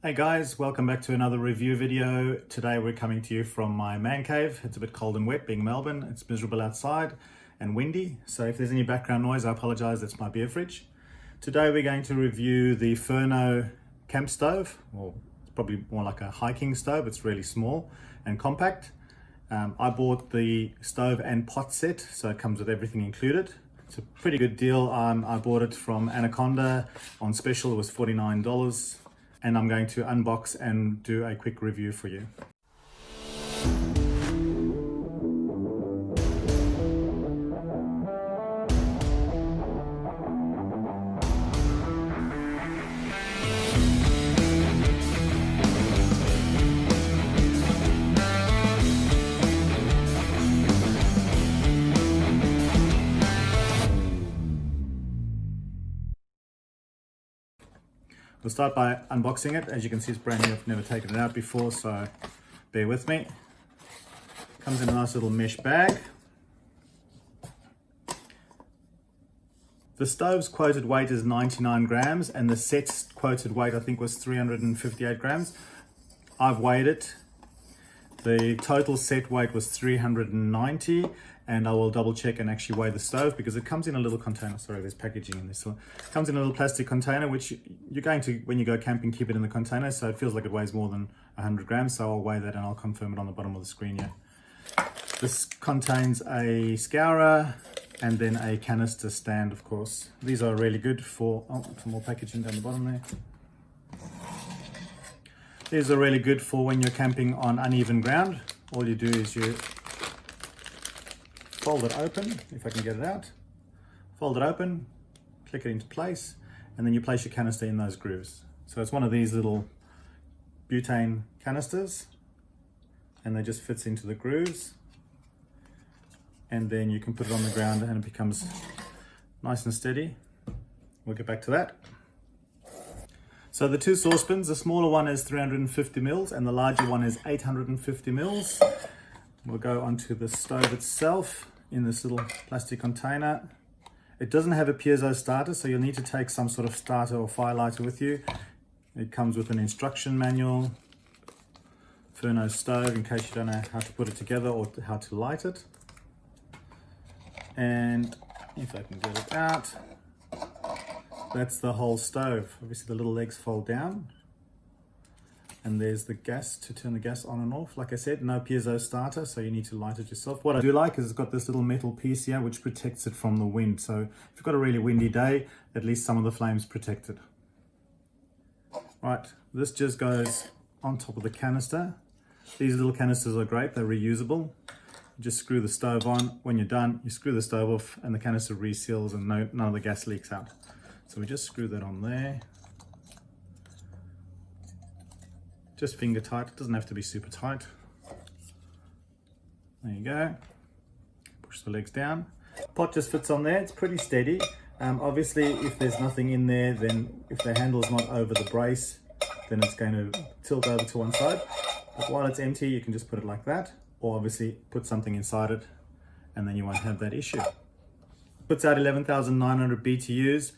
Hey guys, welcome back to another review video. Today we're coming to you from my man cave. It's a bit cold and wet being Melbourne. It's miserable outside and windy. So if there's any background noise, I apologize, that's my beer fridge. Today we're going to review the Furno camp stove, or it's probably more like a hiking stove. It's really small and compact. I bought the stove and pot set, so it comes with everything included. It's a pretty good deal. I bought it from Anaconda on special. It was $49. And I'm going to unbox and do a quick review for you. We'll start by unboxing it. As you can see, it's brand new. I've never taken it out before, so bear with me. Comes in a nice little mesh bag. The stove's quoted weight is 99 grams and the set's quoted weight I think was 358 grams. I've weighed it. The total set weight was 390, and I will double check and actually weigh the stove because it comes in a little container. Sorry, there's packaging in this one. It comes in a little plastic container, which you're going to, when you go camping, keep it in the container, so it feels like it weighs more than 100 grams. So I'll weigh that and I'll confirm it on the bottom of the screen here. This contains a scourer and then a canister stand, of course. These are really good for, some more packaging down the bottom there. These are really good for when you're camping on uneven ground. All you do is you fold it open, if I can get it out. Fold it open, click it into place, and then you place your canister in those grooves. So it's one of these little butane canisters, and they just fits into the grooves. And then you can put it on the ground and it becomes nice and steady. We'll get back to that. So the two saucepans, the smaller one is 350 mils and the larger one is 850 mils. We'll go onto the stove itself in this little plastic container. It doesn't have a piezo starter, so you'll need to take some sort of starter or fire lighter with you. It comes with an instruction manual, Furno stove, in case you don't know how to put it together or how to light it. And if I can get it out, that's the whole stove. Obviously the little legs fold down, and there's the gas to turn the gas on and off. Like I said, no piezo starter, so you need to light it yourself. What I do like is it's got this little metal piece here which protects it from the wind. So if you've got a really windy day, at least some of the flames protected. Right, this just goes on top of the canister. These little canisters are great, they're reusable. You just screw the stove on. When you're done, you screw the stove off and the canister reseals and none of the gas leaks out. So we just screw that on there. Just finger tight, it doesn't have to be super tight. There you go. Push the legs down. Pot just fits on there, it's pretty steady. Obviously, if there's nothing in there, then if the handle's not over the brace, then it's going to tilt over to one side. But while it's empty, you can just put it like that, or obviously put something inside it, and then you won't have that issue. Puts out 11,900 BTUs.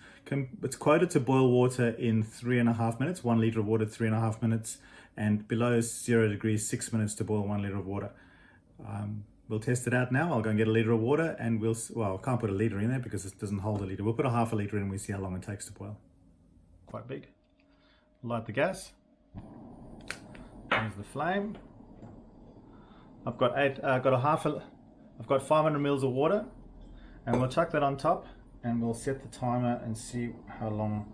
It's quoted to boil water in 3.5 minutes, 1 litre of water, 3.5 minutes, and below 0 degrees, 6 minutes to boil 1 litre of water. We'll test it out now. I'll go and get a litre of water and well, I can't put a litre in there because it doesn't hold a litre. We'll put a half a litre in and we see how long it takes to boil. Quite big. Light the gas. There's the flame. I've got 500 mils of water. And we'll chuck that on top and we'll set the timer and see how long.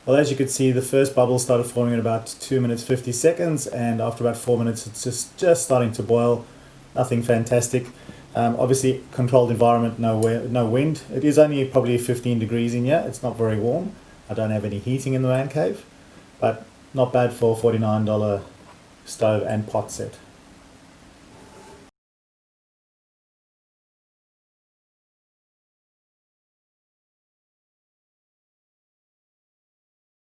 Well, as you could see, the first bubble started forming in about 2 minutes 50 seconds, and after about 4 minutes it's just starting to boil. Nothing fantastic. Obviously controlled environment, no wind. It is only probably 15 degrees in here. It's not very warm. I don't have any heating in the man cave. but not bad for a $49 stove and pot set.